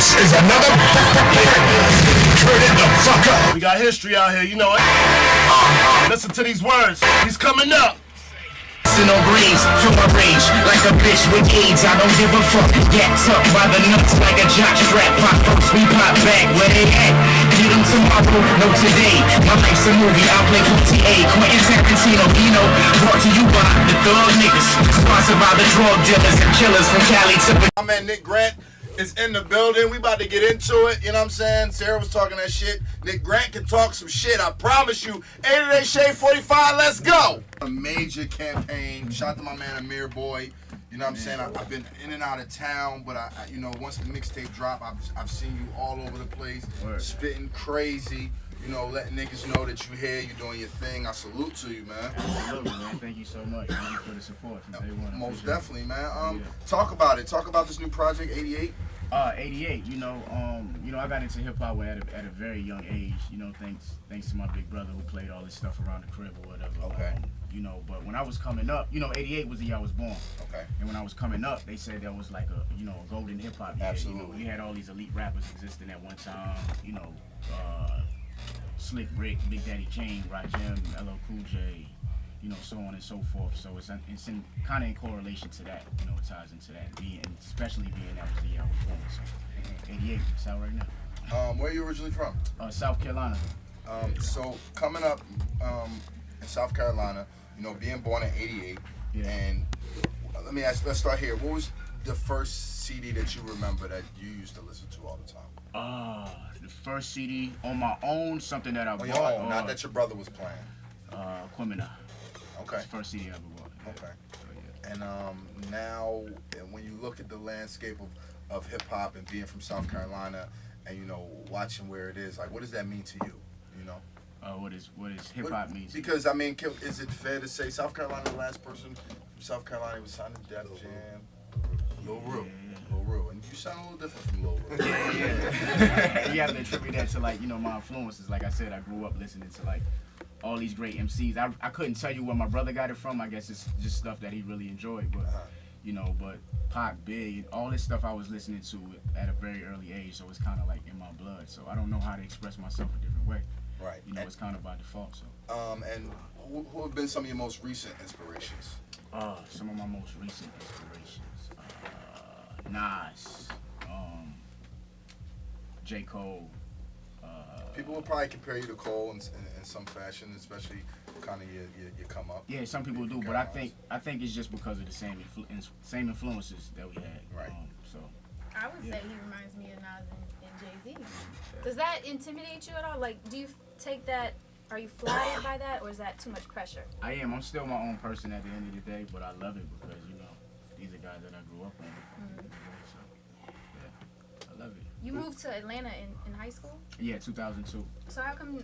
This is another turn it the fuck up. We got history out here, you know it. Listen to these words. He's coming up. No breeze, feel my rage like a bitch with AIDS. I don't give a fuck. Get tucked by the nuts like a jock strap. Pop first, we pop back. Where they at? Get them tomorrow, no today. My life's a movie. I'll play Quentin Tarantino. Brought to you by the thug niggas, sponsored by the drug dealers and killers from Cali to. My man Nick Grant is in the building. We about to get into it. You know what I'm saying? Sarah was talking that shit. Nick Grant can talk some shit. I promise you. 88 Shade 45. Let's go. A major campaign. Shout out to my man Amir Boy. You know what I'm saying? I've been in and out of town, but I once the mixtape dropped, I've seen you all over the place, spitting crazy. Letting niggas know that you here, you doing your thing. I salute to you, man. Absolutely, man. Thank you so much. Thank you for the support from day one. Most definitely, man. Talk about it. Talk about this new project, 88. 88. I got into hip hop at a very young age. Thanks to my big brother who played all this stuff around the crib or whatever. Okay. But when I was coming up, 88 was the year I was born. Okay. And when I was coming up, they said that was like a golden hip hop year. Absolutely. We had all these elite rappers existing at one time. Slick Rick, Big Daddy Kane, Rakim, LL Cool J, so on and so forth. So it's kind of in correlation to that, it ties into that, especially being that was the year I was born. So 88, it's out right now. Where are you originally from? South Carolina. So coming up in South Carolina, being born in 88, and let's start here. What was the first CD that you remember that you used to listen to all the time? The first CD on my own, something that I bought. Your own, not that your brother was playing. Quimina. Okay. It's the first CD I ever bought. Yeah. Okay. So, yeah. And now, when you look at the landscape of hip hop and being from South Carolina, and watching where it is, like, what does that mean to you? What is hip hop mean? Because is it fair to say South Carolina, the last person from South Carolina was signed to Def Jam? Lil Ru. Lil Ru. And you sound a little different from Lil Ru. Yeah. You have to attribute that to my influences. Like I said, I grew up listening to all these great MCs. I couldn't tell you where my brother got it from. I guess it's just stuff that he really enjoyed. But but Pac, Big, all this stuff I was listening to at a very early age. So it's kind of like in my blood. So I don't know how to express myself a different way. Right. It's kind of by default. So. And who have been some of your most recent inspirations? Some of my most recent inspirations. Nas, J. Cole. People will probably compare you to Cole in some fashion, especially kind of your come up. Yeah, some people do, but I think it's just because of the same influences that we had. Right. So. I would say he reminds me of Nas and Jay-Z. Does that intimidate you at all? Like, do you take that? Are you flattered by that, or is that too much pressure? I am. I'm still my own person at the end of the day, but I love it because these are guys that I grew up on. So, yeah, I love it. You moved to Atlanta in high school? Yeah, 2002. So how come?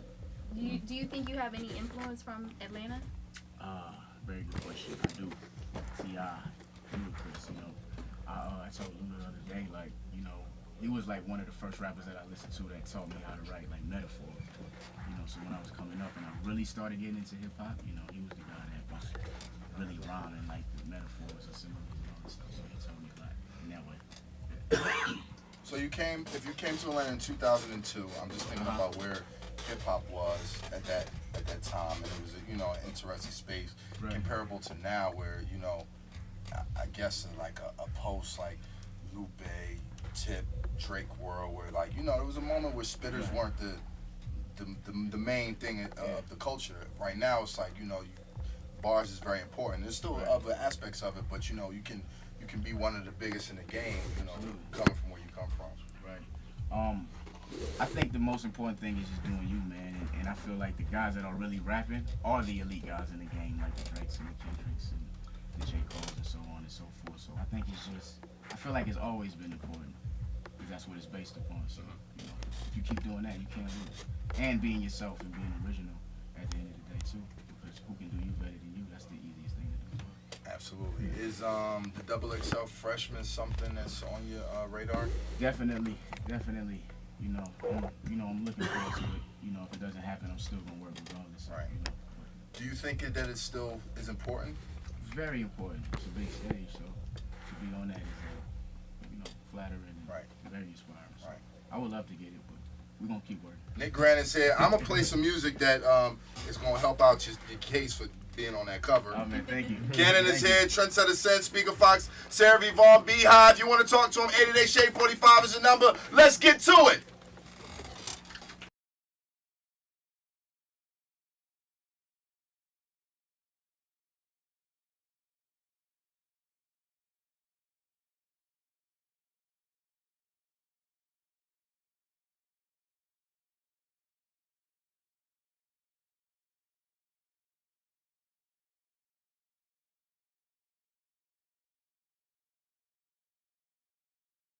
Do you think you have any influence from Atlanta? Very good question. I do. T.I., Ludacris, I told Luda the other day, he was one of the first rappers that I listened to that taught me how to write metaphors. So when I was coming up and I really started getting into hip hop, he was the guy that was really rhyming the metaphors and symbols and all this stuff. So he told me a lot in that way. Yeah. So if you came to Atlanta in 2002, I'm just thinking about where hip hop was at that time, and it was an interesting space, comparable to now, where I guess in a post Lupe, Tip, Drake world, where there was a moment where spitters weren't the main thing of the culture. Right now, it's bars is very important. There's still other aspects of it, but you can be one of the biggest in the game. Coming from where you come from. Right. I think the most important thing is just doing you, man. And I feel like the guys that are really rapping are the elite guys in the game, like the Drakes and the Kendricks and the J. Coles and so on and so forth. So I think I feel like it's always been important because that's what it's based upon. So if you keep doing that, you can't lose. And being yourself and being original at the end of the day too, because who can do you better than you? That's the easiest thing to do. Absolutely. Is the Double XL freshman something that's on your radar? Definitely. I'm looking forward to it. If it doesn't happen, I'm still gonna work regardless. Right. Do you think that it still is important? It's very important. It's a big stage, so to be on that is, flattering. Right. Very inspiring. So Right. I would love to get it, but we're gonna keep working. Nick Grant is here. I'm gonna play some music that is gonna help out your case for being on that cover. Oh man, thank you. Cannon is Thank here, Trendsetter Sen, Speaker Fox, Sarah V. Vaughn, Beehive. You want to talk to him, 80 Day Shade 45 is the number. Let's get to it.